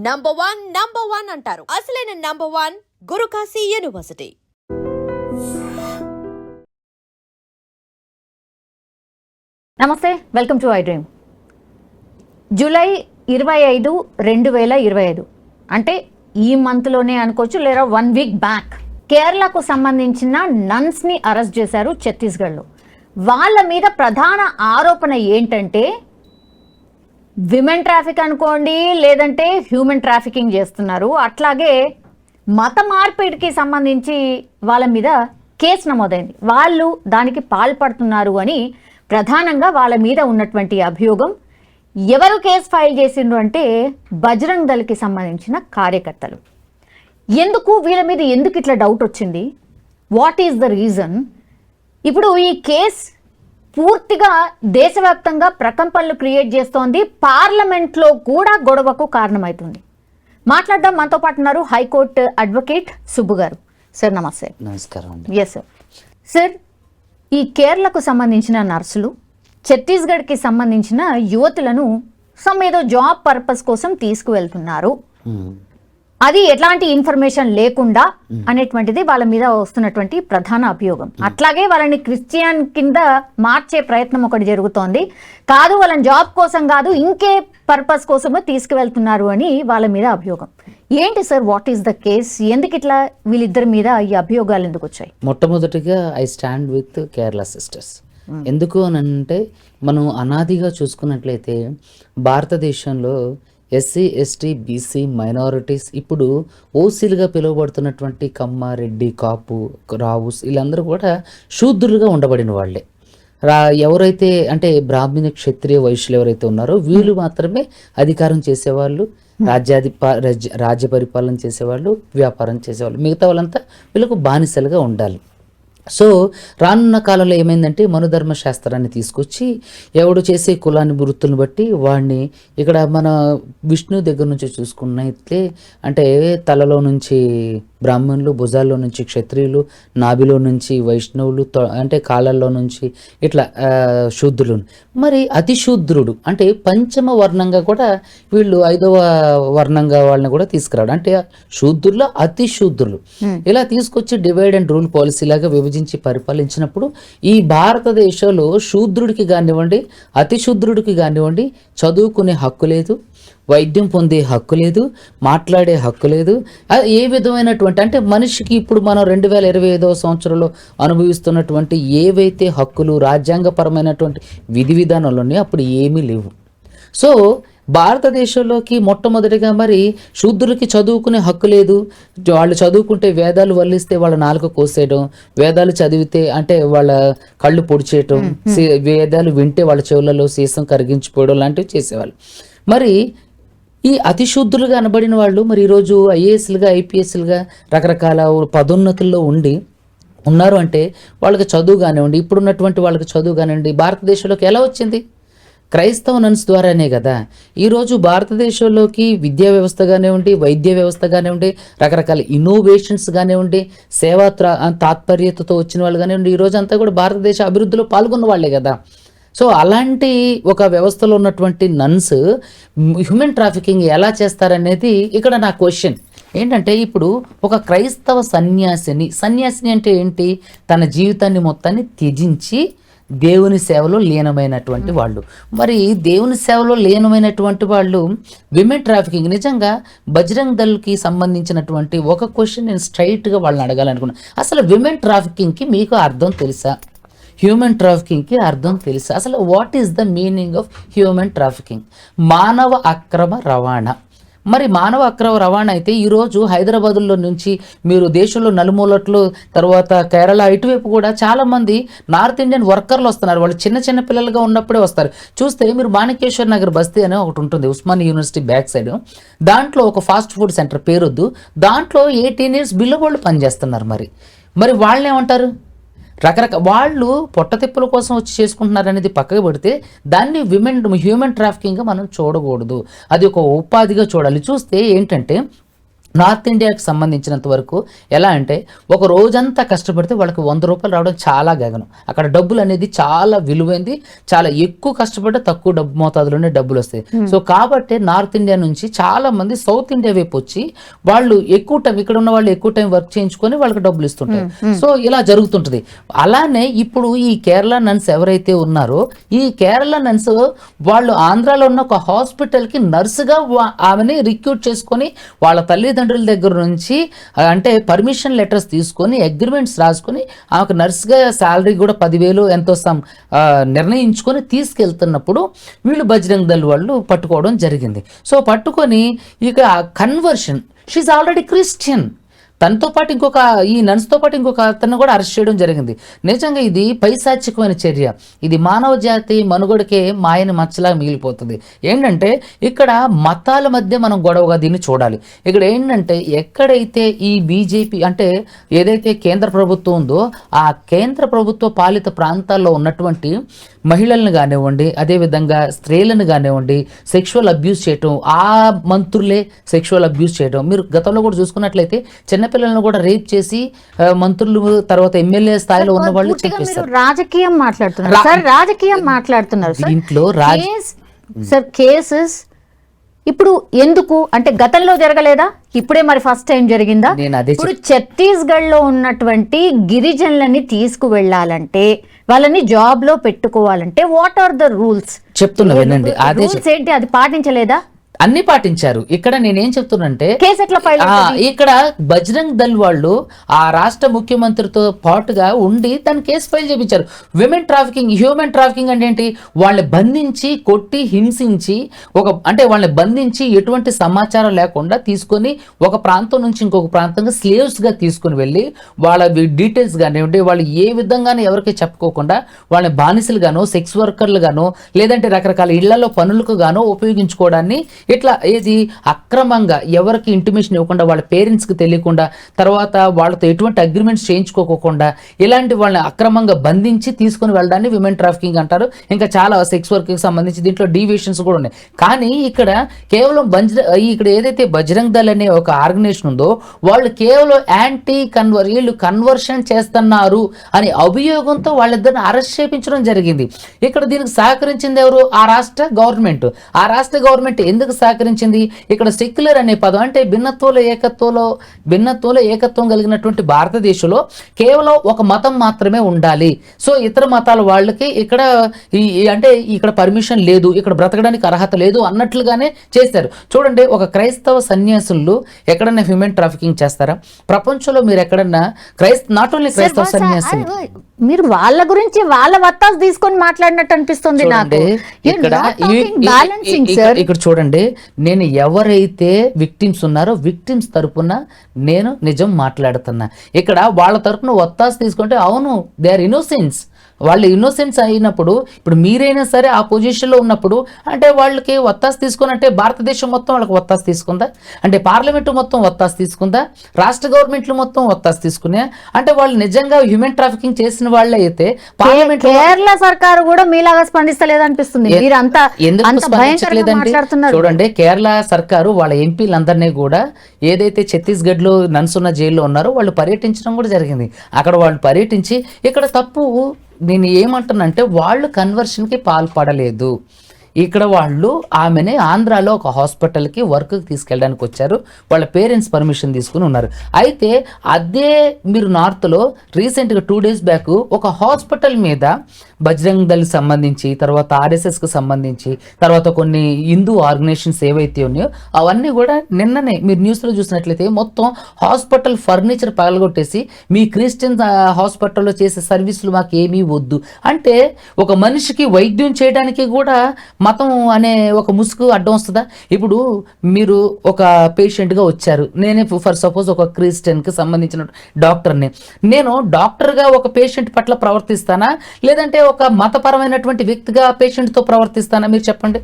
Number one అంటారు. అసలైన number one Guru Kashi university. నమస్తే, welcome to I dream. July 25, 2025 అంటే ఈ మంత్లోనే అనుకోవచ్చు, లేదా 1 వీక్ బ్యాక్ కేరళకు సంబంధించిన నన్స్ని అరెస్ట్ చేశారు ఛత్తీస్గఢ్లో. వాళ్ళ మీద ప్రధాన ఆరోపణ ఏంటంటే విమెన్ ట్రాఫిక్ అనుకోండి, లేదంటే హ్యూమన్ ట్రాఫికింగ్ చేస్తున్నారు. అట్లాగే మత మార్పిడికి సంబంధించి వాళ్ళ మీద కేసు నమోదైంది. వాళ్ళు దానికి పాల్పడుతున్నారు అని ప్రధానంగా వాళ్ళ మీద ఉన్నటువంటి అభియోగం. ఎవరు కేసు ఫైల్ చేసిండ్రు అంటే బజరంగ్ దళకి సంబంధించిన కార్యకర్తలు. వీళ్ళ మీద ఎందుకు ఇట్లా డౌట్ వచ్చింది, వాట్ ఈస్ ద రీజన్? ఇప్పుడు ఈ కేసు పూర్తిగా దేశవ్యాప్తంగా ప్రకంపనలు క్రియేట్ చేస్తోంది. పార్లమెంట్లో కూడా గొడవకు కారణమవుతుంది. మాట్లాడదాం. మనతో పాటు ఉన్నారు హైకోర్టు అడ్వకేట్ సుబ్బు గారు. సార్ నమస్తే. నమస్కారం అండి. Yes sir. సార్, ఈ కేరళకు సంబంధించిన నర్సులు ఛత్తీస్గఢ్కి సంబంధించిన యువతులను ఏదో జాబ్ పర్పస్ కోసం తీసుకువెళ్తున్నారు. అది ఎట్లాంటి ఇన్ఫర్మేషన్ లేకుండా అనేటువంటిది వాళ్ళ మీద వస్తున్నటువంటి ప్రధాన అభియోగం. అట్లాగే వాళ్ళని క్రిస్టియన్ కింద మార్చే ప్రయత్నం ఒకటి జరుగుతోంది. కాదు, వాళ్ళని జాబ్ కోసం కాదు, ఇంకే పర్పస్ కోసమో తీసుకువెళ్తున్నారు అని వాళ్ళ మీద అభియోగం. ఏంటి sir, what is the case? ఎందుకు ఇట్లా వీళ్ళిద్దరి మీద ఈ అభియోగాలు ఎందుకు వచ్చాయి? మొట్టమొదటిగా I stand with Kerala sisters. ఎందుకు అని అంటే, మనం అనాదిగా చూసుకున్నట్లయితే భారతదేశంలో ఎస్సీ, ఎస్టీ, బీసీ, మైనారిటీస్, ఇప్పుడు ఓసీలుగా పిలువబడుతున్నటువంటి కమ్మ, రెడ్డి, కాపు, రావుస్, వీళ్ళందరూ కూడా శూద్రులుగా ఉండబడిన వాళ్ళే. ఎవరైతే అంటే బ్రాహ్మణ, క్షత్రియ, వైశ్యులు ఎవరైతే ఉన్నారో వీళ్ళు మాత్రమే అధికారం చేసేవాళ్ళు, రాజ్య పరిపాలన చేసేవాళ్ళు, వ్యాపారం చేసేవాళ్ళు. మిగతా వాళ్ళంతా వీళ్ళకు బానిసలుగా ఉండాలి. సో రానున్న కాలంలో ఏమైందంటే మనుధర్మ శాస్త్రాన్ని తీసుకొచ్చి ఎవడు చేసే కులాన్ని వృత్తులను బట్టి వాడిని, ఇక్కడ మన విష్ణు దగ్గర నుంచి చూసుకున్నట్లే అంటే తలలో నుంచి బ్రాహ్మణులు, భుజాల్లో నుంచి క్షత్రియులు, నాభిలో నుంచి వైష్ణవులు, అంటే కాళ్ళల్లో నుంచి ఇట్లా శూద్రులు. మరి అతి శూద్రుడు అంటే పంచమ వర్ణంగా కూడా వీళ్ళు 5వ వర్ణంగా వాళ్ళని కూడా తీసుకురావడం, అంటే శూద్రుల్లో అతి శూద్రులు. ఇలా తీసుకొచ్చి డివైడ్ అండ్ రూల్ పాలసీ లాగా విభజించి పరిపాలించినప్పుడు ఈ భారతదేశంలో శూద్రుడికి కానివ్వండి, అతి శూద్రుడికి కానివ్వండి చదువుకునే హక్కు లేదు, వైద్యం పొందే హక్కు లేదు, మాట్లాడే హక్కు లేదు. ఏ విధమైనటువంటి అంటే మనిషికి ఇప్పుడు మనం 2025వ సంవత్సరంలో అనుభవిస్తున్నటువంటి ఏవైతే హక్కులు, రాజ్యాంగపరమైనటువంటి విధి విధానాలు ఉన్నాయో అప్పుడు ఏమీ లేవు. సో భారతదేశంలోకి మొట్టమొదటిగా మరి శూద్రులకి చదువుకునే హక్కు లేదు. వాళ్ళు చదువుకుంటే వేదాలు వల్లిస్తే వాళ్ళ నాలుక కోసేయడం, వేదాలు చదివితే అంటే వాళ్ళ కళ్ళు పొడిచేయటం, వేదాలు వింటే వాళ్ళ చెవులలో సీసం కరిగించిపోవడం లాంటివి చేసేవాళ్ళు. మరి ఈ అతిశూద్రులుగా అనబడిన వాళ్ళు మరి ఈరోజు ఐఏఎస్లుగా, ఐపీఎస్లుగా రకరకాల పదోన్నతుల్లో ఉన్నారు. అంటే వాళ్ళకి చదువు కానివ్వండి, ఇప్పుడున్నటువంటి వాళ్ళకి చదువు కానివ్వండి భారతదేశంలోకి ఎలా వచ్చింది? క్రైస్తవ నన్స్ ద్వారానే కదా. ఈరోజు భారతదేశంలోకి విద్యా వ్యవస్థ కానివ్వండి, వైద్య వ్యవస్థ కానివ్వండి, రకరకాల ఇన్నోవేషన్స్ కానివ్వండి, సేవా తాత్పర్యతతో వచ్చిన వాళ్ళు కానివ్వండి, ఈరోజు అంతా కూడా భారతదేశ అభివృద్ధిలో పాల్గొన్న వాళ్ళే కదా. సో అలాంటి ఒక వ్యవస్థలో ఉన్నటువంటి నన్స్ హ్యూమన్ ట్రాఫికింగ్ ఎలా చేస్తారనేది ఇక్కడ నా క్వశ్చన్. ఏంటంటే ఇప్పుడు ఒక క్రైస్తవ సన్యాసిని అంటే ఏంటి? తన జీవితాన్ని మొత్తాన్ని త్యజించి దేవుని సేవలో లీనమైనటువంటి వాళ్ళు. మరి దేవుని సేవలో లీనమైనటువంటి వాళ్ళు విమెన్ ట్రాఫికింగ్, నిజంగా బజరంగ్ దళ్కి సంబంధించినటువంటి ఒక క్వశ్చన్ నేను స్ట్రైట్గా వాళ్ళని అడగాలనుకున్నాను. అసలు విమెన్ ట్రాఫికింగ్కి మీకు అర్థం తెలుసా? హ్యూమన్ ట్రాఫికింగ్కి అర్థం తెలుసా? అసలు what is the meaning of human trafficking? మానవ అక్రమ రవాణా. మరి మానవ అక్రమ రవాణా అయితే ఈరోజు హైదరాబాదులో నుంచి మీరు దేశంలో నలుమూలట్లు, తర్వాత కేరళ ఇటువైపు కూడా చాలామంది నార్త్ ఇండియన్ వర్కర్లు వస్తున్నారు. వాళ్ళు చిన్న చిన్న పిల్లలుగా ఉన్నప్పుడే వస్తారు. చూస్తే మీరు మాణికేశ్వర్ నగర్ బస్తీ అనే ఒకటి ఉంటుంది, ఉస్మాన్ యూనివర్సిటీ బ్యాక్ సైడ్. దాంట్లో ఒక ఫాస్ట్ ఫుడ్ సెంటర్ పేరొద్దు, దాంట్లో 18 years బిల్లు వాళ్ళు పనిచేస్తున్నారు. మరి వాళ్ళని ఏమంటారు? వాళ్ళు పొట్టతిప్పుల కోసం వచ్చి చేసుకుంటున్నారు అనేది పక్కకు పెడితే దాన్ని హ్యూమన్ ట్రాఫికింగ్గా మనం చూడకూడదు. అది ఒక ఉపాధిగా చూడాలి. చూస్తే ఏంటంటే నార్త్ ఇండియాకి సంబంధించినంత వరకు ఎలా అంటే ఒక రోజంతా కష్టపడితే వాళ్ళకి 100 రూపాయలు రావడం చాలా గగనం. అక్కడ డబ్బులు అనేది చాలా విలువైంది, చాలా ఎక్కువ కష్టపడితే తక్కువ డబ్బు మోతాదులోనే డబ్బులు వస్తాయి. సో కాబట్టి నార్త్ ఇండియా నుంచి చాలా మంది సౌత్ ఇండియా వైపు వచ్చి వాళ్ళు ఎక్కువ టైం, ఇక్కడ ఉన్న వాళ్ళు ఎక్కువ టైం వర్క్ చేయించుకొని వాళ్ళకి డబ్బులు ఇస్తుంటారు. సో ఇలా జరుగుతుంటది. అలానే ఇప్పుడు ఈ కేరళ నన్స్ ఎవరైతే ఉన్నారో ఈ కేరళ నన్స్ వాళ్ళు ఆంధ్రాలో ఉన్న ఒక హాస్పిటల్కి నర్సుగా ఆమెని రిక్రూట్ చేసుకొని వాళ్ళ తల్లిదండ్రుల దగ్గర నుంచి అంటే పర్మిషన్ లెటర్స్ తీసుకొని అగ్రిమెంట్స్ రాసుకొని ఆమెకు నర్స్గా శాలరీ కూడా 10,000 ఎంతో నిర్ణయించుకొని తీసుకెళ్తున్నప్పుడు వీళ్ళు బజరంగ్ దళ్ వాళ్ళు పట్టుకోవడం జరిగింది. సో పట్టుకొని ఇక కన్వర్షన్, షీఈ్ ఆల్రెడీ క్రిస్టియన్, తనతో పాటు ఈ నర్స్తో పాటు ఇంకొక అతను కూడా అరెస్ట్ చేయడం జరిగింది. నిజంగా ఇది పైశాచికమైన చర్య. ఇది మానవ జాతి మనుగడకే మాయని మచ్చలా మిగిలిపోతుంది. ఏంటంటే ఇక్కడ మతాల మధ్య మనం గొడవగా దీన్ని చూడాలి. ఇక్కడ ఏంటంటే ఎక్కడైతే ఈ బీజేపీ అంటే ఏదైతే కేంద్ర ప్రభుత్వం ఉందో ఆ కేంద్ర ప్రభుత్వ పాలిత ప్రాంతాల్లో ఉన్నటువంటి మహిళలను కానివ్వండి, అదేవిధంగా స్త్రీలను కానివ్వండి సెక్షువల్ అబ్యూస్ చేయటం, ఆ మంత్రులే సెక్షువల్ అబ్యూస్ చేయడం. మీరు గతంలో కూడా చూసుకున్నట్లయితే చిన్నపిల్లలను కూడా రేప్ చేసి మంత్రులు తర్వాత ఎమ్మెల్యే స్థాయిలో ఉన్న వాళ్ళు చెప్పేస్తారు. రాజకీయం మాట్లాడుతున్నారు సార్, రాజకీయం మాట్లాడుతున్నారు సార్. దీంట్లో సార్ కేసెస్ ఇప్పుడు ఎందుకు అంటే గతంలో జరగలేదా, ఇప్పుడే మరి ఫస్ట్ టైం జరిగిందా? ఇప్పుడు ఛత్తీస్గఢ్ లో ఉన్నటువంటి గిరిజనులని తీసుకువెళ్ళాలంటే వాళ్ళని జాబ్ లో పెట్టుకోవాలంటే వాట్ ఆర్ ద రూల్స్ చెప్తున్నా వినండి. రూల్స్ ఏంటి, అది పాటించలేదా? అన్ని పాటించారు. ఇక్కడ నేనేం చెప్తున్నానంటే ఇక్కడ బజరంగ్ దళ్ వాళ్ళు ఆ రాష్ట్ర ముఖ్యమంత్రితో పాటుగా ఉండి దాన్ని కేసు ఫైల్ చేయించారు. విమెన్ ట్రాఫికింగ్, హ్యూమన్ ట్రాఫికింగ్ అంటే ఏంటి? వాళ్ళని బంధించి కొట్టి హింసించి అంటే వాళ్ళని బంధించి ఎటువంటి సమాచారం లేకుండా తీసుకొని ఒక ప్రాంతం నుంచి ఇంకొక ప్రాంతంగా స్లేవ్స్ గా తీసుకుని వెళ్ళి వాళ్ళ డీటెయిల్స్ కానివ్వండి వాళ్ళు ఏ విధంగానూ ఎవరికి చెప్పుకోకుండా వాళ్ళని బానిసలు గానో సెక్స్ వర్కర్లు గానో లేదంటే రకరకాల ఇళ్లలో పనులకు గానో ఉపయోగించుకోవడాన్ని ఇట్లా ఏది అక్రమంగా ఎవరికి ఇంటిమేషన్ ఇవ్వకుండా వాళ్ళ పేరెంట్స్కి తెలియకుండా తర్వాత వాళ్ళతో ఎటువంటి అగ్రిమెంట్స్ చేయించుకోకుండా ఇలాంటి వాళ్ళని అక్రమంగా బంధించి తీసుకుని వెళ్ళడాన్ని విమెన్ ట్రాఫికింగ్ అంటారు. ఇంకా చాలా సెక్స్ వర్క్కి సంబంధించి దీంట్లో డీవియేషన్స్ కూడా ఉన్నాయి. కానీ ఇక్కడ కేవలం ఇక్కడ ఏదైతే బజరంగ్ దళ్ అనే ఒక ఆర్గనైజేషన్ ఉందో వాళ్ళు కేవలం వీళ్ళు కన్వర్షన్ చేస్తున్నారు అనే అభియోగంతో వాళ్ళిద్దరిని అరెస్ట్ చేయించడం జరిగింది. ఇక్కడ దీనికి సహకరించింది ఎవరు? ఆ రాష్ట్ర గవర్నమెంట్. ఆ రాష్ట్ర గవర్నమెంట్ ఎందుకు సహకరించింది? ఇక్కడ సెక్యులర్ అనే పదం అంటే భిన్నత్వంలో ఏకత్వం కలిగినటువంటి భారతదేశంలో కేవలం ఒక మతం మాత్రమే ఉండాలి. సో ఇతర మతాల వాళ్ళకి ఇక్కడ అంటే ఇక్కడ పర్మిషన్ లేదు, ఇక్కడ బ్రతకడానికి అర్హత లేదు అన్నట్లుగానే చేశారు. చూడండి, ఒక క్రైస్తవ సన్యాసులు ఎక్కడన్నా హ్యూమన్ ట్రాఫికింగ్ చేస్తారా? ప్రపంచంలో మీరు ఎక్కడన్నా నాట్ ఓన్లీ క్రైస్తవ సన్యాసులు, మీరు వాళ్ళ గురించి వాళ్ళ వత్తాసు తీసుకొని మాట్లాడినట్టు అనిపిస్తుంది నాకు. ఇక్కడ చూడండి, నేను ఎవరైతే విక్టిమ్స్ ఉన్నారో విక్టిమ్స్ తరపున నేను నిజం మాట్లాడుతున్నా. ఇక్కడ వాళ్ళ తరపున వత్తాసు తీసుకుంటే అవును దే ఆర్ ఇన్నోసెన్స్, వాళ్ళు ఇన్నోసెన్స్ అయినప్పుడు ఇప్పుడు మీరైనా సరే ఆ పొజిషన్లో ఉన్నప్పుడు అంటే వాళ్ళకి వత్తాసు తీసుకుని అంటే భారతదేశం మొత్తం వాళ్ళకి వత్తాసు తీసుకుందా? అంటే పార్లమెంటు మొత్తం వత్తాసు తీసుకుందా? రాష్ట్ర గవర్నమెంట్లు మొత్తం వత్తాసు తీసుకునే అంటే వాళ్ళు నిజంగా హ్యూమన్ ట్రాఫికింగ్ చేసిన వాళ్ళే అయితే పార్లమెంట్ కేరళ సర్కారు కూడా మీలాగా స్పందిస్తలేదనిపిస్తుంది. చూడండి, కేరళ సర్కారు వాళ్ళ ఎంపీలందరినీ కూడా ఏదైతే ఛత్తీస్గఢ్ లో నన్సున్న జైల్లో ఉన్నారో వాళ్ళు పర్యటించడం కూడా జరిగింది. అక్కడ వాళ్ళు పర్యటించి ఇక్కడ తప్పు నేను ఏమంటున్నానంటే వాళ్ళు కన్వర్షన్కి పాల్పడలేదు. ఇక్కడ వాళ్ళు ఆమెని ఆంధ్రాలో ఒక హాస్పిటల్కి వర్క్కి తీసుకెళ్ళడానికి వచ్చారు. వాళ్ళ పేరెంట్స్ పర్మిషన్ తీసుకుని ఉన్నారు. అయితే అదే మీరు నార్త్లో రీసెంట్గా 2 days బ్యాక్ ఒక హాస్పిటల్ మీద బజరంగ్ దళ్ సంబంధించి తర్వాత ఆర్ఎస్ఎస్కి సంబంధించి తర్వాత కొన్ని హిందూ ఆర్గనైజేషన్స్ ఏవైతే ఉన్నాయో అవన్నీ కూడా నిన్ననే మీరు న్యూస్లో చూసినట్లయితే మొత్తం హాస్పిటల్ ఫర్నిచర్ పగలగొట్టేసి మీ క్రిస్టియన్ హాస్పిటల్లో చేసే సర్వీసులు మాకు ఏమీ వద్దు అంటే ఒక మనిషికి వైద్యం చేయడానికి కూడా మతం అనే ఒక ముసుగు అడ్డం వస్తుందా? ఇప్పుడు మీరు ఒక పేషెంట్గా వచ్చారు, నేనే ఫర్ సపోజ్ ఒక క్రిస్టియన్కి సంబంధించిన డాక్టర్ని, నేను డాక్టర్గా ఒక పేషెంట్ పట్ల ప్రవర్తిస్తానా లేదంటే ఒక మతపరమైనటువంటి వ్యక్తిగా పేషెంట్తో ప్రవర్తిస్తానా? మీరు చెప్పండి.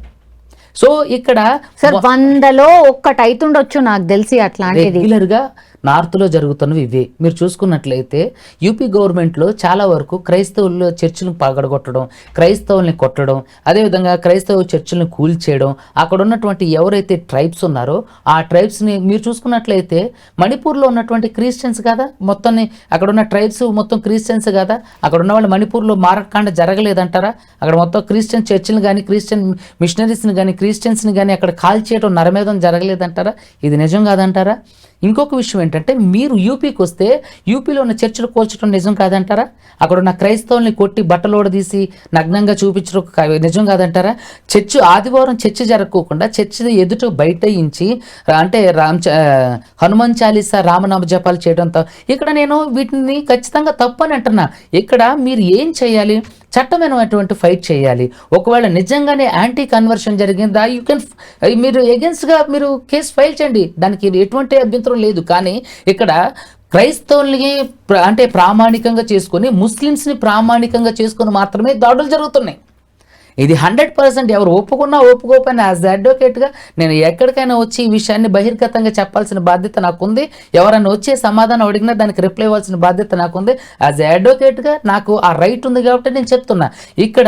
సో ఇక్కడ సార్ 100లో ఒక్కటి అవుతుండొచ్చు నాకు తెలిసి అట్లాంటిది. రెగ్యులర్ గా నార్త్ లో జరుగుతున్నవి ఇవే. మీరు చూసుకున్నట్లయితే యూపీ గవర్నమెంట్ లో చాలా వరకు క్రైస్తవుల్లో చర్చిలను పగడగొట్టడం, క్రైస్తవుల్ని కొట్టడం, అదేవిధంగా క్రైస్తవ చర్చిలను కూల్చేయడం, అక్కడ ఉన్నటువంటి ఎవరైతే ట్రైబ్స్ ఉన్నారో ఆ ట్రైబ్స్ ని మీరు చూసుకున్నట్లయితే మణిపూర్లో ఉన్నటువంటి క్రిస్టియన్స్ కదా మొత్తాన్ని, అక్కడ ఉన్న ట్రైబ్స్ మొత్తం క్రిస్టియన్స్ కదా, అక్కడ ఉన్న వాళ్ళు మణిపూర్లో మారకాండ జరగలేదంటారా? అక్కడ మొత్తం క్రిస్టియన్ చర్చిలు కానీ క్రిస్టియన్ మిషనరీస్ని కానీ క్రిస్టియన్స్ని కానీ అక్కడ కాల్చేయడం, నరమేధం జరగలేదంటారా? ఇది నిజం కాదంటారా? ఇంకొక విషయం ఏంటంటే, మీరు యూపీకి వస్తే యూపీలో ఉన్న చర్చిలు కూల్చడం నిజం కాదంటారా? అక్కడ ఉన్న క్రైస్తవుల్ని కొట్టి బట్టలోడదీసి నగ్నంగా చూపించడం నిజం కాదంటారా? ఆదివారం చర్చి జరగకోకుండా చర్చి ఎదుట బయటయించి అంటే హనుమాన్ చాలీసా రామనామ జపాలు చేయడంతో ఇక్కడ నేను వీటిని ఖచ్చితంగా తప్పు అని అంటున్నా. ఇక్కడ మీరు ఏం చేయాలి? చట్టమైనటువంటి ఫైట్ చేయాలి. ఒకవేళ నిజంగానే యాంటీ కన్వర్షన్ జరిగిందా, యూ కెన్ మీరు ఎగెన్స్ట్గా మీరు కేసు ఫైల్ చేయండి, దానికి ఎటువంటి అభ్యంతరం లేదు. కానీ ఇక్కడ క్రైస్తవుల్ని అంటే ప్రామాణికంగా చేసుకొని ముస్లిమ్స్ని ప్రామాణికంగా చేసుకొని మాత్రమే దాడులు జరుగుతున్నాయి. ఇది 100% ఎవరు ఒప్పుకున్నా ఒప్పుకోకపోయినా యాజ్ అడ్వకేట్గా నేను ఎక్కడికైనా వచ్చి ఈ విషయాన్ని బహిర్గతంగా చెప్పాల్సిన బాధ్యత నాకుంది. ఎవరైనా వచ్చే సమాధానం అడిగినా దానికి రిప్లై ఇవ్వాల్సిన బాధ్యత నాకుంది. యాజ్ అడ్వకేట్గా నాకు ఆ రైట్ ఉంది కాబట్టి నేను చెప్తున్నా. ఇక్కడ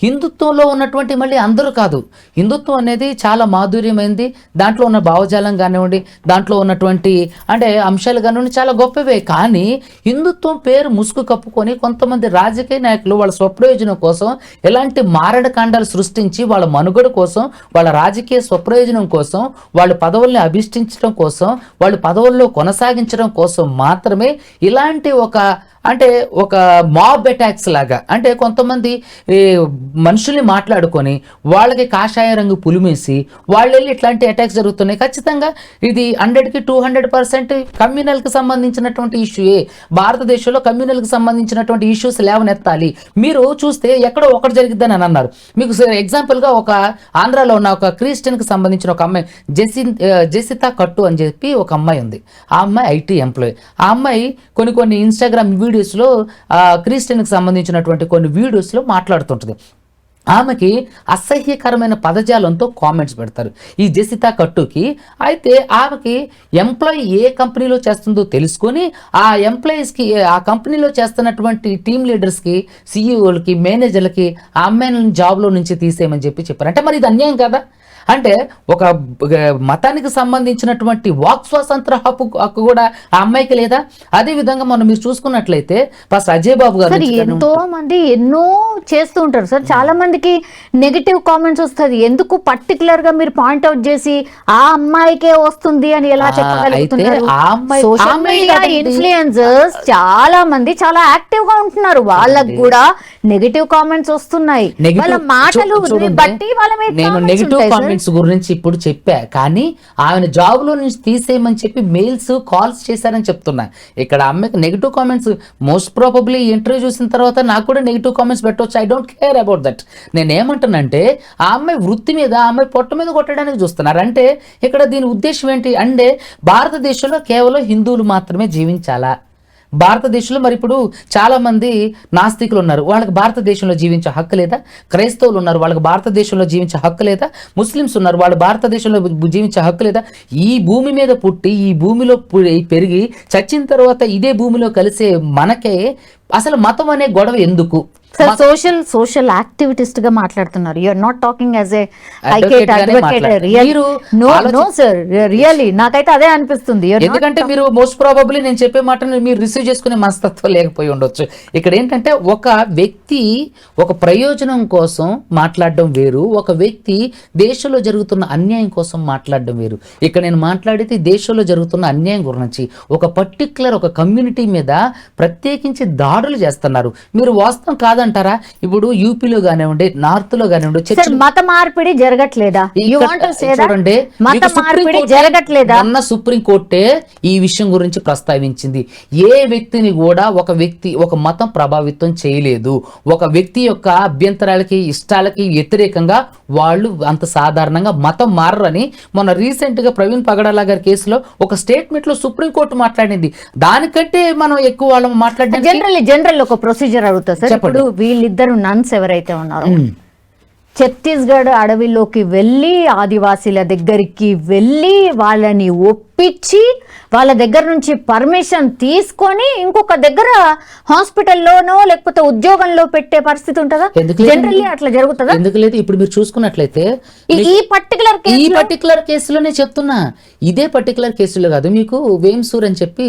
హిందుత్వంలో ఉన్నటువంటి మళ్ళీ అందరూ కాదు, హిందుత్వం అనేది చాలా మాధుర్యమైంది, దాంట్లో ఉన్న భావజాలం కానివ్వండి, దాంట్లో ఉన్నటువంటి అంటే అంశాలు కానివ్వండి చాలా గొప్పవే. కానీ హిందుత్వం పేరు ముసుగు కప్పుకొని కొంతమంది రాజకీయ నాయకులు వాళ్ళ స్వప్రయోజనం కోసం ఎలాంటి కాండాలు సృష్టించి వాళ్ళ మనుగడ కోసం, వాళ్ళ రాజకీయ స్వప్రయోజనం కోసం, వాళ్ళు పదవుల్ని అభిష్టించడం కోసం, వాళ్ళు పదవుల్లో కొనసాగించడం కోసం మాత్రమే ఇలాంటి ఒక మాబ్ అటాక్స్ లాగా, అంటే కొంతమంది మనుషుల్ని మాట్లాడుకొని వాళ్ళకి కాషాయ రంగు పులిమేసి వాళ్ళు వెళ్ళి ఇట్లాంటి అటాక్స్ జరుగుతున్నాయి. ఖచ్చితంగా ఇది 100కి 200% కమ్యూనల్కి సంబంధించినటువంటి ఇష్యూయే. భారతదేశంలో కమ్యూనల్కి సంబంధించినటువంటి ఇష్యూస్ లేవనెత్తాలి. మీరు చూస్తే ఎక్కడో ఒకటి జరిగిద్దని అని అన్నారు. మీకు ఎగ్జాంపుల్గా ఒక ఆంధ్రాలో ఉన్న ఒక క్రిస్టియన్కి సంబంధించిన ఒక అమ్మాయి జెసితా కట్టు అని చెప్పి ఒక అమ్మాయి ఉంది. ఆ అమ్మాయి ఐటీ ఎంప్లాయీ. ఆ అమ్మాయి కొన్ని ఇన్స్టాగ్రామ్ వీడియోస్లో క్రిస్టియన్కి సంబంధించినటువంటి కొన్ని వీడియోస్లో మాట్లాడుతుంటుంది. ఆమెకి అసహ్యకరమైన పదజాలంతో కామెంట్స్ పెడతారు ఈ జెసితా కట్టుకి. అయితే ఆమెకి ఎంప్లాయీ ఏ కంపెనీలో చేస్తుందో తెలుసుకొని ఆ ఎంప్లాయీస్కి, ఆ కంపెనీలో చేస్తున్నటువంటి టీమ్ లీడర్స్కి, సీఈఓలకి, మేనేజర్లకి ఆ అమ్మాయిని జాబ్లో నుంచి తీసేయమని చెప్పారు. అంటే మరి ఇది అన్యాయం కదా? అంటే ఒక మతానికి సంబంధించినటువంటి వాక్ స్వాతంత్ర హక్కు కూడా ఆ అమ్మాయికి లేదా? అదే విధంగా మనం మీరు చూసుకున్నట్లయితే ఫస్ట్ అజయ్ బాబు గారు ఎంతో మంది ఎన్నో చేస్తూ ఉంటారు సార్. చాలా మందికి నెగిటివ్ కామెంట్స్ వస్తుంది. ఎందుకు పర్టికులర్ గా మీరు పాయింట్అవుట్ చేసి ఆ అమ్మాయికే వస్తుంది అని ఎలా చెప్పగలుగుతున్నారు? సోషల్ మీడియా ఇన్ఫ్లుయెన్సర్స్ చాలా మంది చాలా యాక్టివ్ గా ఉంటున్నారు, వాళ్ళకి కూడా నెగిటివ్ కామెంట్స్ వస్తున్నాయి. వాళ్ళ మాటలు బట్టి వాళ్ళ మీద గురించి ఇప్పుడు చెప్పా. కానీ ఆమెను జాబ్ లో నుంచి తీసేయమని చెప్పి మెయిల్స్, కాల్స్ చేశారని చెప్తున్నా. ఇక్కడ అమ్మాయికి negative comments most probably interview చూసిన తర్వాత నాకు కూడా నెగిటివ్ కామెంట్స్ పెట్టవచ్చు. I don't care about that. నేనేమంటానంటే ఆ అమ్మాయి వృత్తి మీద, ఆ అమ్మాయి పొట్ట మీద కొట్టడానికి చూస్తున్నారు. అంటే ఇక్కడ దీని ఉద్దేశం ఏంటి అంటే భారతదేశంలో కేవలం హిందువులు మాత్రమే జీవించాలా? భారతదేశంలో మరి ఇప్పుడు చాలా మంది నాస్తికులు ఉన్నారు, వాళ్ళకి భారతదేశంలో జీవించే హక్కు లేదా? క్రైస్తవులు ఉన్నారు, వాళ్ళకి భారతదేశంలో జీవించే హక్కు లేదా? ముస్లిమ్స్ ఉన్నారు, వాళ్ళు భారతదేశంలో జీవించే హక్కు లేదా? ఈ భూమి మీద పుట్టి ఈ భూమిలో పెరిగి చచ్చిన తర్వాత ఇదే భూమిలో కలిసే మనకే అసలు మతం అనే గొడవ ఎందుకు? సోషల్ యాక్టివిటిస్ట్ గా మాట్లాడుతున్నారు. You are not talking as a really నాకైతే అదే అనిపిస్తుంది. ఎందుకంటే మీరు మోస్ట్ ప్రాబబ్లీ నేను చెప్పే మాటను మీరు రిసీవ్ చేసుకునే మనస్తత్వం లేకపోయి ఉండొచ్చు. ఇక్కడ ఏంటంటే ఒక వ్యక్తి ఒక ప్రయోజనం కోసం మాట్లాడడం వేరు, ఒక వ్యక్తి దేశంలో జరుగుతున్న అన్యాయం కోసం మాట్లాడడం వేరు. ఇక్కడ నేను మాట్లాడితే దేశంలో జరుగుతున్న అన్యాయం గురించి, ఒక పర్టికులర్ ఒక కమ్యూనిటీ మీద ప్రత్యేకించి దాడులు చేస్తున్నారు. మీరు వాస్తవం కాదంటారా? ఇప్పుడు యూపీలో కానివ్వండి, నార్త్ లో కానివ్వండి, మత మార్పిడి జరగట్లేదా? చూడండి, జరగట్లేదా? సుప్రీంకోర్టే ఈ విషయం గురించి ప్రస్తావించింది. ఏ వ్యక్తిని కూడా ఒక మతం ప్రభావితం చేయలేదు. ఒక వ్యక్తి యొక్క అభ్యంతరాలకి, ఇష్టాలకి వ్యతిరేకంగా వాళ్ళు అంత సాధారణంగా మతం మారని మొన్న రీసెంట్ గా ప్రవీణ్ పగడాల గారి కేసులో ఒక స్టేట్మెంట్ లో సుప్రీంకోర్టు మాట్లాడింది. దానికంటే మనం ఎక్కువ వాళ్ళం మాట్లాడడం జనరల్ ఒక ప్రొసీజర్ అడుగుతా సార్. ఇప్పుడు వీళ్ళిద్దరు నన్స్ ఎవరైతే ఉన్నారో ఛత్తీస్గఢ్ అడవిలోకి వెళ్ళి ఆదివాసీల దగ్గరికి వెళ్ళి వాళ్ళని ఒప్పించి వాళ్ళ దగ్గర నుంచి పర్మిషన్ తీసుకొని ఇంకొక దగ్గర హాస్పిటల్లోనో లేకపోతే ఉద్యోగంలో పెట్టే పరిస్థితి ఉంటుందా? జనరల్లీ అట్లా జరుగుతుందా? ఎందుకు లేదు? ఇప్పుడు మీరు చూసుకున్నట్లయితే ఈ పర్టికులర్ కేసులోనే చెప్తున్నా, ఇదే పర్టికులర్ కేసులో కాదు, మీకు వేంసూర్ అని చెప్పి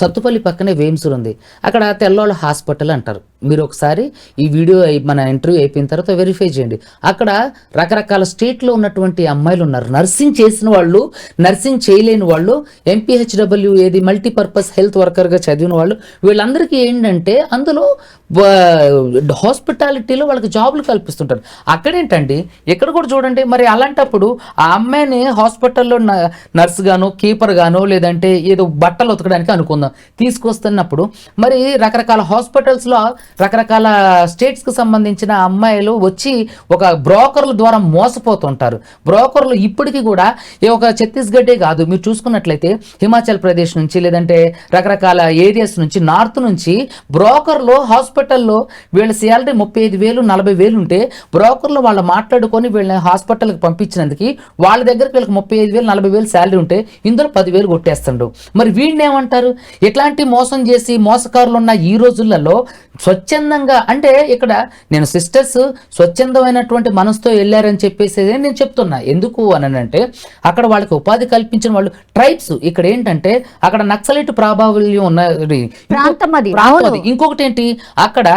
సత్తుపల్లి పక్కనే వేంసూర్ ఉంది, అక్కడ తెల్లోళ్ళ హాస్పిటల్ అంటారు. మీరు ఒకసారి ఈ వీడియో మన ఇంటర్వ్యూ అయిపోయిన తర్వాత వెరిఫై చేయండి. అక్కడ రకరకాల స్టేట్లో ఉన్నటువంటి అమ్మాయిలు ఉన్నారు, నర్సింగ్ చేసిన వాళ్ళు, నర్సింగ్ చేయలేని వాళ్ళు, MPHW ఏది మల్టీపర్పస్ హెల్త్ వర్కర్గా చదివిన వాళ్ళు, వీళ్ళందరికీ ఏంటంటే అందులో హాస్పిటాలిటీలో వాళ్ళకి జాబులు కల్పిస్తుంటారు. అక్కడేంటండి ఇక్కడ కూడా చూడండి. మరి అలాంటప్పుడు ఆ అమ్మాయిని హాస్పిటల్లో నర్స్ గానో కీపర్ గానో లేదంటే ఏదో బట్టలు ఉతకడానికి అనుకుందాం తీసుకొస్తున్నప్పుడు, మరి రకరకాల హాస్పిటల్స్లో రకరకాల స్టేట్స్కి సంబంధించిన అమ్మాయిలు వచ్చి ఒక బ్రోకర్ల ద్వారా మోసపోతుంటారు. బ్రోకర్లు ఇప్పటికీ కూడా ఒక ఛత్తీస్గఢే కాదు, మీరు చూసుకున్నట్లయితే హిమాచల్ ప్రదేశ్ నుంచి లేదంటే రకరకాల ఏరియాస్ నుంచి నార్త్ నుంచి బ్రోకర్లు హాస్పిటల్లో వీళ్ళ శాలరీ 35,000 40,000 ఉంటే బ్రోకర్లు వాళ్ళు మాట్లాడుకొని వీళ్ళని హాస్పిటల్కి పంపించినందుకు వాళ్ళ దగ్గరికి వీళ్ళకి 35,000 40,000 శాలరీ ఉంటే ఇందులో 10,000 కొట్టేస్తుండ్రు. మరి వీడిని ఏమంటారు? ఎట్లాంటి మోసం చేసి మోసకారులు ఉన్న ఈ రోజులలో స్వచ్ఛందంగా, అంటే ఇక్కడ నేను సిస్టర్స్ స్వచ్ఛందమైనటువంటి మనసుతో వెళ్ళారని చెప్పేసి నేను చెప్తున్నా. ఎందుకు అనంటే అక్కడ వాళ్ళకి ఉపాధి కల్పించిన వాళ్ళు ట్రైబ్స్. ఇక్కడ ఏంటంటే అక్కడ నక్సలైట్ ప్రాబల్యం ఉన్న ప్రాంతం అది. ఇంకొకటి ఏంటి, అక్కడ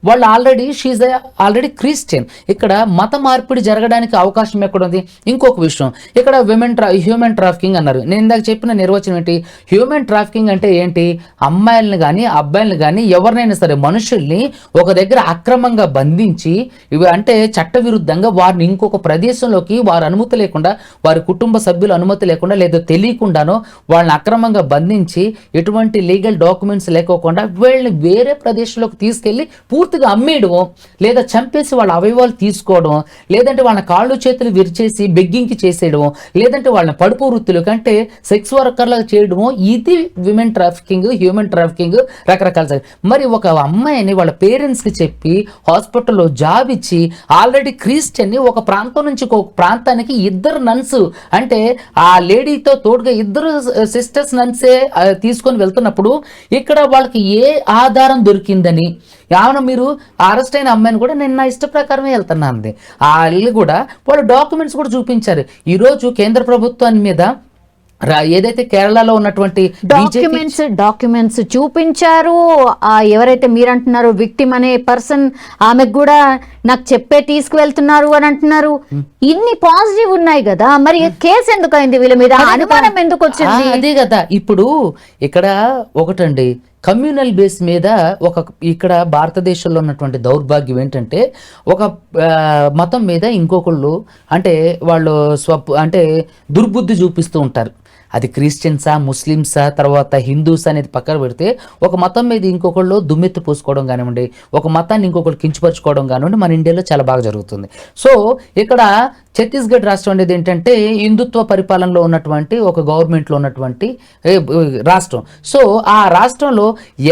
వాళ్ళు ఆల్రెడీ క్రిస్టియన్. ఇక్కడ మత మార్పిడి జరగడానికి అవకాశం ఎక్కడ ఉంది? ఇంకొక విషయం, ఇక్కడ హ్యూమన్ ట్రాఫికింగ్ అన్నారు. నేను ఇందాక చెప్పిన నిర్వచనం ఏంటి? హ్యూమన్ ట్రాఫికింగ్ అంటే ఏంటి? అమ్మాయిలను కానీ అబ్బాయిలను కానీ ఎవరినైనా సరే మనుషుల్ని ఒక దగ్గర అక్రమంగా బంధించి, ఇవి అంటే చట్టవిరుద్ధంగా వారిని ఇంకొక ప్రదేశంలోకి వారి అనుమతి లేకుండా, వారి కుటుంబ సభ్యుల అనుమతి లేకుండా లేదా తెలియకుండానో వాళ్ళని అక్రమంగా బంధించి ఎటువంటి లీగల్ డాక్యుమెంట్స్ లేకోకుండా వీళ్ళని వేరే ప్రదేశంలోకి తీసుకెళ్లి పూర్తిగా అమ్మేయడం, లేదా చంపేసి వాళ్ళ అవయవాలు తీసుకోవడం, లేదంటే వాళ్ళ కాళ్ళు చేతులు విరిచేసి బెగ్గింగ్కి చేసేయడం, లేదంటే వాళ్ళని పడుపు వృత్తులు కంటే సెక్స్ వర్కర్లకు చేయడము, ఇది విమెన్ ట్రాఫికింగ్, హ్యూమన్ ట్రాఫికింగ్ రకరకాల. మరి ఒక అమ్మాయిని వాళ్ళ పేరెంట్స్కి చెప్పి హాస్పిటల్లో జాబ్ ఇచ్చి ఆల్రెడీ క్రిస్టియన్ని ఒక ప్రాంతం నుంచి ఒక ప్రాంతానికి ఇద్దరు నన్స్, అంటే ఆ లేడీతో తోడుగా ఇద్దరు సిస్టర్స్ నన్సే తీసుకొని వెళ్తున్నప్పుడు ఇక్కడ వాళ్ళకి ఏ ఆధారం దొరికిందని, ఏమన్నా మీరు అరెస్ట్ అయిన అమ్మాయిని కూడా నేను నా ఇష్ట ప్రకారమే వెళ్తున్నా అంది. వాళ్ళు కూడా వాళ్ళు డాక్యుమెంట్స్ కూడా చూపించారు. ఈరోజు కేంద్ర ప్రభుత్వాన్ని మీద ఏదైతే కేరళలో ఉన్నటువంటి డాక్యుమెంట్స్ చూపించారు. ఎవరైతే మీరు అంటున్నారో విక్టిమ్ అనే పర్సన్, ఆమెకు కూడా నాకు చెప్పే తీసుకువెళ్తున్నారు అని అంటున్నారు. ఇన్ని పాజిటివ్ ఉన్నాయి కదా, మరి కేసు ఎందుకు అయింది? వీళ్ళ మీద అనుమానం ఎందుకు వచ్చింది? అదే కదా. ఇప్పుడు ఇక్కడ ఒకటండి, కమ్యూనల్ బేస్ మీద ఇక్కడ భారతదేశంలో ఉన్నటువంటి దౌర్భాగ్యం ఏంటంటే ఒక మతం మీద ఇంకొకళ్ళు అంటే వాళ్ళు అంటే దుర్బుద్ధి చూపిస్తూ ఉంటారు. అది క్రిస్టియన్సా ముస్లిమ్సా తర్వాత హిందూస్ అనేది పక్కన పెడితే ఒక మతం మీద ఇంకొకళ్ళు దుమ్మెత్తి పూసుకోవడం కానివ్వండి, ఒక మతాన్ని ఇంకొకళ్ళు కించపరుచుకోవడం కానివ్వండి మన ఇండియాలో చాలా బాగా జరుగుతుంది. సో ఇక్కడ ఛత్తీస్గఢ్ రాష్ట్రం అనేది ఏంటంటే హిందుత్వ పరిపాలనలో ఉన్నటువంటి ఒక గవర్నమెంట్లో ఉన్నటువంటి రాష్ట్రం. సో ఆ రాష్ట్రంలో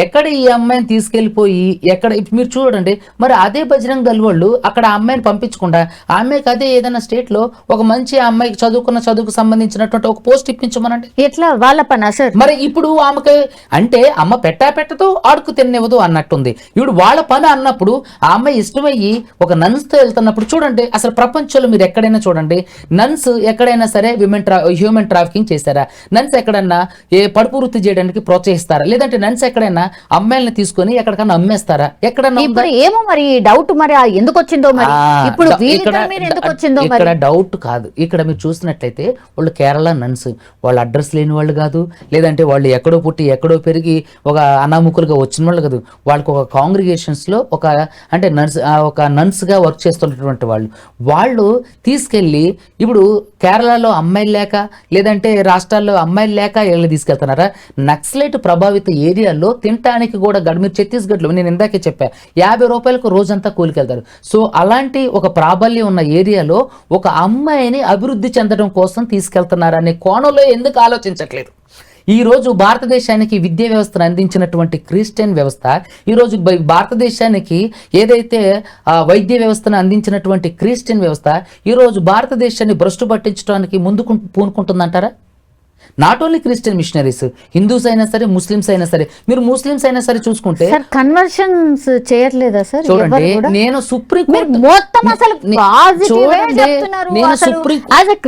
ఎక్కడ ఈ అమ్మాయిని తీసుకెళ్ళిపోయి ఎక్కడ మీరు చూడండి, మరి అదే బజరంగ్ దళ్ వాళ్ళు అక్కడ ఆ అమ్మాయిని పంపించకుండా ఆ అమ్మాయికి అదే ఏదైనా స్టేట్లో ఒక మంచి అమ్మాయికి చదువుకు సంబంధించినటువంటి ఒక పోస్ట్ ఇప్పించమనండి. ఎట్లా వాళ్ళ పని సార్? మరి ఇప్పుడు ఆమెకి అంటే అమ్మ పెట్టతో ఆడుకు తినేవదు అన్నట్టుంది. ఇప్పుడు వాళ్ళ పని అన్నప్పుడు ఆ అమ్మాయి ఇష్టమయ్యి ఒక నన్స్తో వెళ్తున్నప్పుడు చూడండి, అసలు ప్రపంచంలో మీరు ఎక్కడైనా చూడండి, నన్స్ ఎక్కడైనా సరే హ్యూమన్ ట్రాఫికింగ్ చేశారా? నన్స్ ఎక్కడన్నా పడుపు వృత్తి చేయడానికి ప్రోత్సహిస్తారా? లేదంటే నన్స్ ఎక్కడైనా అమ్మాయిలను తీసుకొని ఎక్కడికన్నా అమ్మేస్తారా? ఎక్కడన్నా ఏమో మరి డౌట్, మరి ఎందుకు వచ్చిందో మరి ఇప్పుడు ఇక్కడ డౌట్ కాదు. ఇక్కడ మీరు చూసినట్లయితే వాళ్ళు కేరళ నన్స్, వాళ్ళు అడ్రస్ లేని వాళ్ళు కాదు, లేదంటే వాళ్ళు ఎక్కడో పుట్టి ఎక్కడో పెరిగి ఒక అనాముకులుగా వచ్చిన వాళ్ళు కాదు. వాళ్ళకి ఒక కాంగ్రిగేషన్స్లో అంటే నన్స్గా వర్క్ చేస్తున్నటువంటి వాళ్ళు తీసుకెళ్ళి ఇప్పుడు కేరళలో అమ్మాయిలు లేక లేదంటే రాష్ట్రాల్లో అమ్మాయిలు లేక వీళ్ళు తీసుకెళ్తున్నారా? నక్సలైట్ ప్రభావిత ఏరియాల్లో తినటానికి కూడా మీరు ఛత్తీస్గఢ్లో నేను ఇందాకే చెప్పా 50 రూపాయలకు రోజంతా కూలికెళ్తారు. సో అలాంటి ఒక ప్రాబల్యం ఉన్న ఏరియాలో ఒక అమ్మాయిని అభివృద్ధి చెందడం కోసం తీసుకెళ్తున్నారనే కోణంలో ఎందుకు ఆలోచించట్లేదు? ఈ రోజు భారతదేశానికి విద్యా వ్యవస్థను అందించినటువంటి క్రిస్టియన్ వ్యవస్థ, ఈ రోజు భారతదేశానికి ఏదైతే వైద్య వ్యవస్థను అందించినటువంటి క్రిస్టియన్ వ్యవస్థ ఈ రోజు భారతదేశాన్ని భ్రష్టు పట్టించడానికి ముందుకు పూనుకుంటుందంటారా? Not only Christian missionaries, Hindus అయినా సరే, ముస్లిమ్స్ అయినా సరే. మీరు ముస్లిమ్స్ అయినా సరే చూసుకుంటే కన్వర్షన్స్ చేయట్లేదా సార్? చూడండి, నేను సుప్రీం మొత్తం అసలు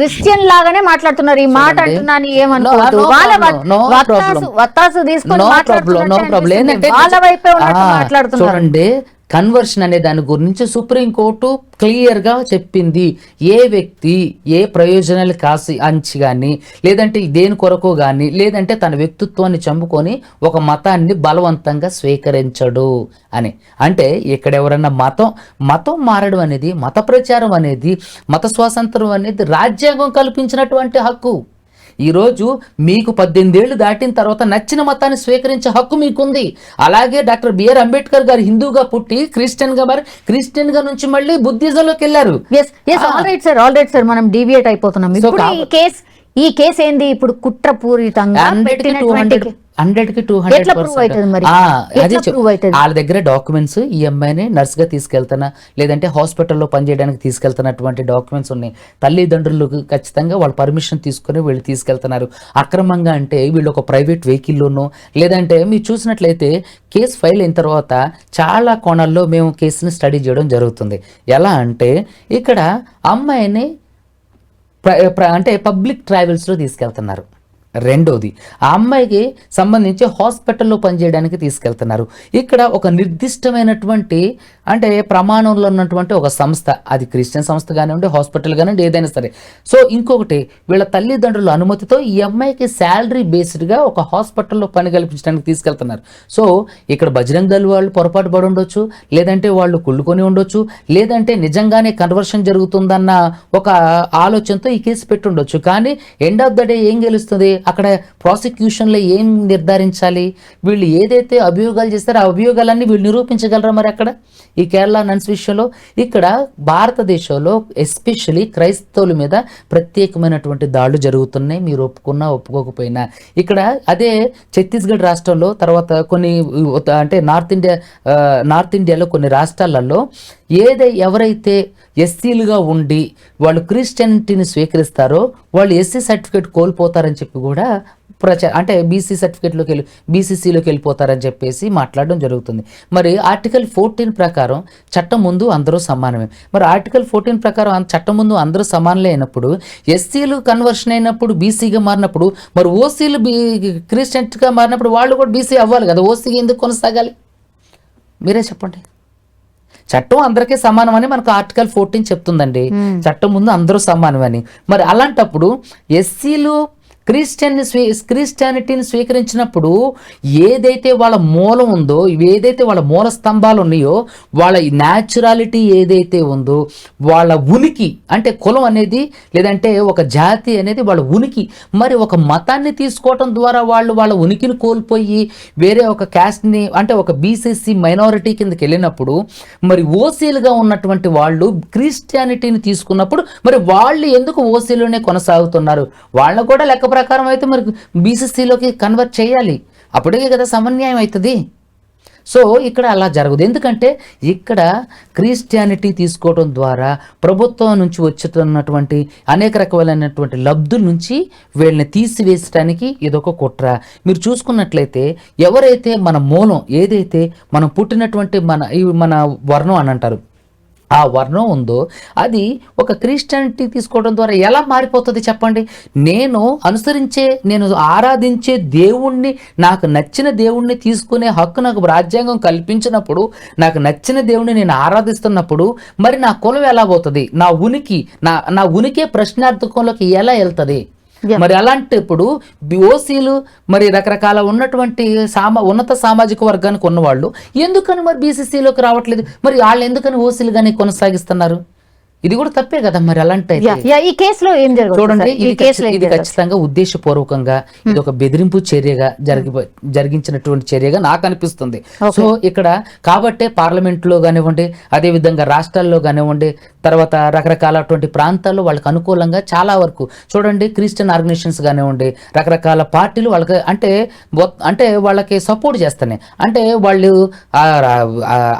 క్రిస్టియన్ లాగానే మాట్లాడుతున్నారు. ఈ మాట అంటున్నాను ఏమనుకోవద్దు. వత్తాసు తీసుకొని వాళ్ళ వైపే ఉన్నట్టు మాట్లాడుతున్నారు. చూడండి, కన్వర్షన్ అనే దాని గురించి సుప్రీంకోర్టు క్లియర్గా చెప్పింది. ఏ వ్యక్తి ఏ ప్రయోజనాలు అంచి కానీ, లేదంటే దేని కొరకు కానీ, లేదంటే తన వ్యక్తిత్వాన్ని చంపుకొని ఒక మతాన్ని బలవంతంగా స్వీకరించడు అని. అంటే ఇక్కడ ఎవరన్నా మతం మారడం అనేది, మత ప్రచారం అనేది, మత స్వాతంత్రం అనేది రాజ్యాంగం కల్పించినటువంటి హక్కు. ఈరోజు మీకు 18 ఏళ్ళు దాటిన తర్వాత నచ్చిన మతాన్ని స్వీకరించే హక్కు మీకుంది. అలాగే డాక్టర్ బిఆర్ అంబేద్కర్ గారు హిందూగా పుట్టి క్రిస్టియన్గా మరి క్రిస్టియన్గా నుంచి మళ్ళీ బుద్ధిజంలోకి వెళ్ళారు. ఆల్ రైట్ సార్, మనం డీవియేట్ అయిపోతున్నాం. ఈ కేసు ఏంది ఇప్పుడు? కుట్రపూరితంగా 100కి 200%. వాళ్ళ దగ్గర డాక్యుమెంట్స్, ఈ అమ్మాయిని నర్స్గా తీసుకెళ్తానా, లేదంటే హాస్పిటల్లో పనిచేయడానికి తీసుకెళ్తున్నటువంటి డాక్యుమెంట్స్ ఉన్నాయి. తల్లిదండ్రులకు ఖచ్చితంగా వాళ్ళు పర్మిషన్ తీసుకుని వీళ్ళు తీసుకెళ్తున్నారు. అక్రమంగా అంటే వీళ్ళు ఒక ప్రైవేట్ వెహికల్లోనో, లేదంటే మీరు చూసినట్లయితే కేసు ఫైల్ అయిన తర్వాత చాలా కోణాల్లో మేము కేసుని స్టడీ చేయడం జరుగుతుంది. ఎలా అంటే ఇక్కడ అమ్మాయిని అంటే పబ్లిక్ ట్రావెల్స్లో తీసుకెళ్తున్నారు. రెండోది, ఆ అమ్మాయికి సంబంధించి హాస్పిటల్లో పనిచేయడానికి తీసుకెళ్తున్నారు. ఇక్కడ ఒక నిర్దిష్టమైనటువంటి అంటే ప్రమాణంలో ఉన్నటువంటి ఒక సంస్థ, అది క్రిస్టియన్ సంస్థ కానివ్వండి, హాస్పిటల్ కానివ్వండి, ఏదైనా సరే. సో ఇంకొకటి, వీళ్ళ తల్లిదండ్రుల అనుమతితో ఈ అమ్మాయికి శాలరీ బేస్డ్గా ఒక హాస్పిటల్లో పని కల్పించడానికి తీసుకెళ్తున్నారు. సో ఇక్కడ బజరంగ్ దళ్ వాళ్ళు పొరపాటు పడి ఉండొచ్చు, లేదంటే వాళ్ళు కుళ్ళుకొని ఉండొచ్చు, లేదంటే నిజంగానే కన్వర్షన్ జరుగుతుందన్న ఒక ఆలోచనతో ఈ కేసు పెట్టి ఉండొచ్చు. కానీ ఎండ్ ఆఫ్ ద డే ఏం గెలుస్తుంది? అక్కడ ప్రాసిక్యూషన్లో ఏం నిర్ధారించాలి? వీళ్ళు ఏదైతే అభియోగాలు చేస్తారో ఆ అభియోగాలన్నీ వీళ్ళు నిరూపించగలరా? మరి అక్కడ ఈ కేరళ నన్స్ విషయంలో ఇక్కడ భారతదేశంలో ఎస్పెషలీ క్రైస్తవుల మీద ప్రత్యేకమైనటువంటి దాడులు జరుగుతున్నాయి, మీరు ఒప్పుకున్నా ఒప్పుకోకపోయినా. ఇక్కడ అదే ఛత్తీస్గఢ్ రాష్ట్రంలో, తర్వాత కొన్ని అంటే నార్త్ ఇండియాలో కొన్ని రాష్ట్రాలలో ఎవరైతే ఎస్సీలుగా ఉండి వాళ్ళు క్రిస్టియనిటీని స్వీకరిస్తారో వాళ్ళు ఎస్సీ సర్టిఫికేట్ కోల్పోతారని చెప్పి కూడా అంటే బీసీసీలోకి వెళ్ళిపోతారని చెప్పేసి మాట్లాడడం జరుగుతుంది. మరి ఆర్టికల్ 14 ప్రకారం చట్టం ముందు అందరూ సమానమే. మరి ఆర్టికల్ 14 ప్రకారం చట్టం ముందు అందరూ సమానలే అయినప్పుడు, ఎస్సీలు కన్వర్షన్ అయినప్పుడు బీసీగా మారినప్పుడు, మరి ఓసీలు క్రిస్టియన్గా మారినప్పుడు వాళ్ళు కూడా బీసీ అవ్వాలి కదా, ఓసీ ఎందుకు కొనసాగాలి? మీరే చెప్పండి. చట్టం అందరికీ సమానమని మనకు ఆర్టికల్ 14 చెప్తుందండి. చట్టం ముందు అందరూ సమానమని. మరి అలాంటప్పుడు ఎస్సీలు క్రిస్టియానిటీని స్వీకరించినప్పుడు ఏదైతే వాళ్ళ మూలం ఉందో, ఏదైతే వాళ్ళ మూల స్తంభాలు ఉన్నాయో, వాళ్ళ న్యాచురాలిటీ ఏదైతే ఉందో, వాళ్ళ ఉనికి అంటే కులం అనేది, లేదంటే ఒక జాతి అనేది వాళ్ళ ఉనికి. మరి ఒక మతాన్ని తీసుకోవటం ద్వారా వాళ్ళు వాళ్ళ ఉనికిని కోల్పోయి వేరే ఒక క్యాస్ట్ని అంటే ఒక బీసీసీ మైనారిటీ కిందకి వెళ్ళినప్పుడు, మరి ఓసీలుగా ఉన్నటువంటి వాళ్ళు క్రిస్టియానిటీని తీసుకున్నప్పుడు మరి వాళ్ళు ఎందుకు ఓసీలోనే కొనసాగుతున్నారు? వాళ్ళని కూడా లెక్క ప్రకారం అయితే మరి బీసీసీలోకి కన్వర్ట్ చేయాలి, అప్పుడే కదా సమన్యాయం అవుతుంది. సో ఇక్కడ అలా జరగదు. ఎందుకంటే ఇక్కడ క్రిస్టియానిటీ తీసుకోవడం ద్వారా ప్రభుత్వం నుంచి వచ్చేటటువంటి అనేక రకాలైనటువంటి లబ్ధుల నుంచి వీళ్ళని తీసివేసడానికి ఇదొక కుట్ర. మీరు చూసుకున్నట్లయితే ఎవరైతే మన మూలం ఏదైతే మనం పుట్టినటువంటి మన వర్ణం అని అంటారు, ఆ వర్ణం ఉందో అది ఒక క్రిస్టియానిటీ తీసుకోవడం ద్వారా ఎలా మారిపోతుంది చెప్పండి? నేను ఆరాధించే దేవుణ్ణి, నాకు నచ్చిన దేవుణ్ణి తీసుకునే హక్కు నాకు రాజ్యాంగం కల్పించినప్పుడు, నాకు నచ్చిన దేవుణ్ణి నేను ఆరాధిస్తున్నప్పుడు మరి నా కులం ఎలా పోతుంది? నా ఉనికి ప్రశ్నార్థకంలోకి ఎలా వెళ్తుంది? మరి అలాంటప్పుడు ఓసీలు మరి రకరకాల ఉన్నటువంటి ఉన్నత సామాజిక వర్గానికి ఉన్నవాళ్ళు ఎందుకని మరి బీసీసీలోకి రావట్లేదు? మరి వాళ్ళు ఎందుకని ఓసీలు కానీ కొనసాగిస్తున్నారు? ఇది కూడా తప్పే కదా. మరి అలాంటి ఈ కేసులో ఏం చూడండి, ఇది ఖచ్చితంగా ఉద్దేశపూర్వకంగా ఇది ఒక బెదిరింపు చర్యగా జరిగించినటువంటి చర్యగా నాకు అనిపిస్తుంది. సో ఇక్కడ కాబట్టే పార్లమెంట్లో కానివ్వండి, అదే విధంగా రాష్ట్రాల్లో కానివ్వండి, తర్వాత రకరకాలటువంటి ప్రాంతాల్లో వాళ్ళకి అనుకూలంగా చాలా వరకు చూడండి, క్రిస్టియన్ ఆర్గనైజేషన్స్ కానివ్వండి, రకరకాల పార్టీలు వాళ్ళకి అంటే వాళ్ళకి సపోర్ట్ చేస్తున్నాయి. అంటే వాళ్ళు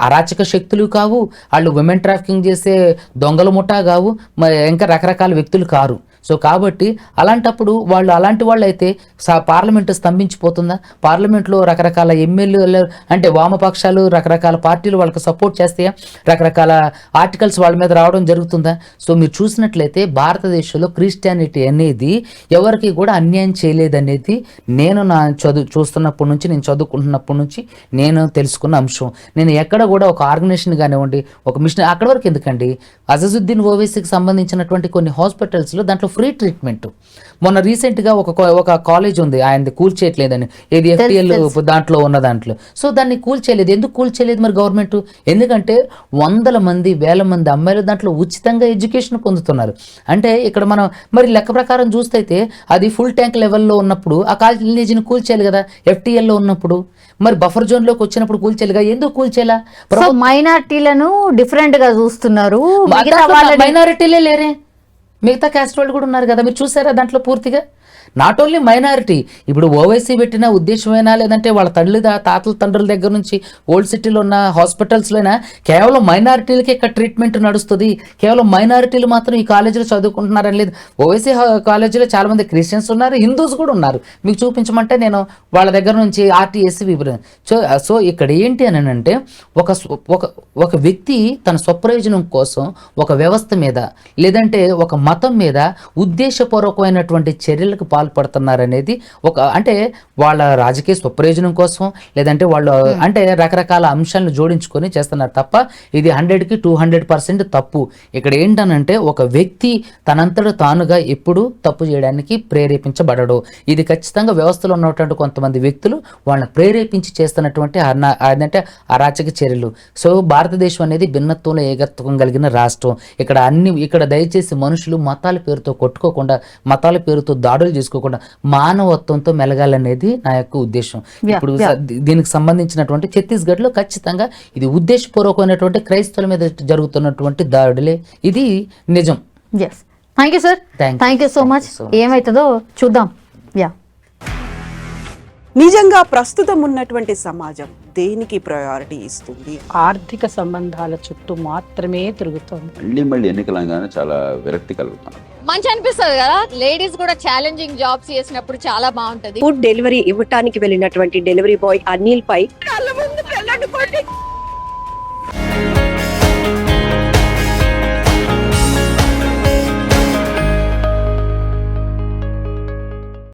అరాచక శక్తులు కావు, వాళ్ళు విమెన్ ట్రాఫికింగ్ చేసే దొంగల ముఠా కావు, ఇంకా రకరకాల వ్యక్తులు కారు. సో కాబట్టి అలాంటప్పుడు అలాంటి వాళ్ళు అయితే పార్లమెంటు స్తంభించిపోతుందా? పార్లమెంట్లో రకరకాల ఎమ్మెల్యేలు అంటే వామపక్షాలు రకరకాల పార్టీలు వాళ్ళకి సపోర్ట్ చేస్తాయా? రకరకాల ఆర్టికల్స్ వాళ్ళ మీద రావడం జరుగుతుందా? సో మీరు చూసినట్లయితే భారతదేశంలో క్రిస్టియానిటీ అనేది ఎవరికి కూడా అన్యాయం చేయలేదనేది నేను చూస్తున్నప్పటి నుంచి, నేను చదువుకుంటున్నప్పటి నుంచి నేను తెలుసుకున్న అంశం. నేను ఎక్కడ కూడా ఒక ఆర్గనైజేషన్ కానివ్వండి, ఒక మిషన్ అక్కడ వరకు ఎందుకండి, అజజుద్దీన్ ఓవైసీకి సంబంధించినటువంటి కొన్ని హాస్పిటల్స్లో దాంట్లో ఫ్రీ ట్రీట్మెంట్. మొన్న రీసెంట్గా ఒక కాలేజ్ ఉంది, ఆయనది కూల్చేయట్లేదని, ఏది FTL దాంట్లో ఉన్న దాంట్లో. సో దాన్ని కూల్చేయలేదు. ఎందుకు కూల్చేయలేదు మరి గవర్నమెంట్? ఎందుకంటే 100 మంది 1000 మంది అమ్మాయిలు దాంట్లో ఉచితంగా ఎడ్యుకేషన్ పొందుతున్నారు. అంటే ఇక్కడ మనం మరి లెక్క ప్రకారం చూస్తే అది ఫుల్ ట్యాంక్ లెవెల్లో ఉన్నప్పుడు ఆ కాలేజీని కూల్చేయాలి కదా, FTLలో ఉన్నప్పుడు. మరి బఫర్ జోన్లోకి వచ్చినప్పుడు కూల్చేయాలిగా, ఎందుకు కూల్చేలా? మైనారిటీలను డిఫరెంట్ గా చూస్తున్నారు. మైనారిటీలే లేరే, మిగతా క్యాస్ట్ వాళ్ళు కూడా ఉన్నారు కదా, మీరు చూసారా దాంట్లో పూర్తిగా? Not only minority. ఇప్పుడు ఓవైసీ పెట్టిన ఉద్దేశమైనా లేదంటే వాళ్ళ తాతల తండ్రుల దగ్గర నుంచి ఓల్డ్ సిటీలో ఉన్న హాస్పిటల్స్లోనా కేవలం మైనారిటీలకి ఇక్కడ ట్రీట్మెంట్ నడుస్తుంది, కేవలం మైనారిటీలు మాత్రం ఈ కాలేజీలో చదువుకుంటున్నారని లేదు. ఓవైసీ కాలేజీలో చాలామంది క్రిస్టియన్స్ ఉన్నారు, హిందూస్ కూడా ఉన్నారు. మీకు చూపించమంటే నేను వాళ్ళ దగ్గర నుంచి RTSC వివరణ. సో ఇక్కడ ఏంటి అని అంటే ఒక వ్యక్తి తన స్వప్రయోజనం కోసం ఒక వ్యవస్థ మీద లేదంటే ఒక మతం మీద ఉద్దేశపూర్వకమైనటువంటి చర్యలకు పాల్పడుతున్నారనేది అంటే వాళ్ళ రాజకీయ స్వప్రయోజనం కోసం లేదంటే వాళ్ళు అంటే రకరకాల అంశాలను జోడించుకొని చేస్తున్నారు తప్ప ఇది 100కి 200% తప్పు. ఇక్కడ ఏంటనంటే ఒక వ్యక్తి తనంతట తానుగా ఎప్పుడు తప్పు చేయడానికి ప్రేరేపించబడడు. ఇది ఖచ్చితంగా వ్యవస్థలో ఉన్నటువంటి కొంతమంది వ్యక్తులు వాళ్ళని ప్రేరేపించి చేస్తున్నటువంటి అంటే అరాచక చర్యలు. సో భారతదేశం అనేది భిన్నత్వంలో ఏకత్వం కలిగిన రాష్ట్రం. ఇక్కడ దయచేసి మనుషులు మతాల పేరుతో కొట్టుకోకుండా, మతాల పేరుతో దాడులు చేసుకోకుండా మానవత్వంతో మెలగాలనేది నా యొక్క ఉద్దేశం. ఇప్పుడు దీనికి సంబంధించినటువంటి ఛత్తీస్గఢ్లో ఖచ్చితంగా ఇది ఉద్దేశపూర్వకమైనటువంటి క్రైస్తవుల మీద జరుగుతున్నటువంటి దాడులే, ఇది నిజం. Thank you sir, thank you so much. ఏమవుతుందో చూద్దాం. నిజంగా ప్రస్తుతం ఉన్నటువంటి సమాజం దేనికి ప్రయారిటీ ఇస్తుంది? ఆర్థిక సంబంధాల చుట్టూ మాత్రమే తిరుగుతుంది. మళ్ళీ ఎన్నికలంగానే చాలా విరక్తి కలుగుతాం. మంచి అనిపిస్తుంది కదా, లేడీస్ కూడా ఛాలెంజింగ్ జాబ్స్ చేసినప్పుడు చాలా బాగుంటది. ఫుడ్ డెలివరీ ఇవ్వటానికి వెళ్ళినటువంటి డెలివరీ బాయ్ అనిల్ పై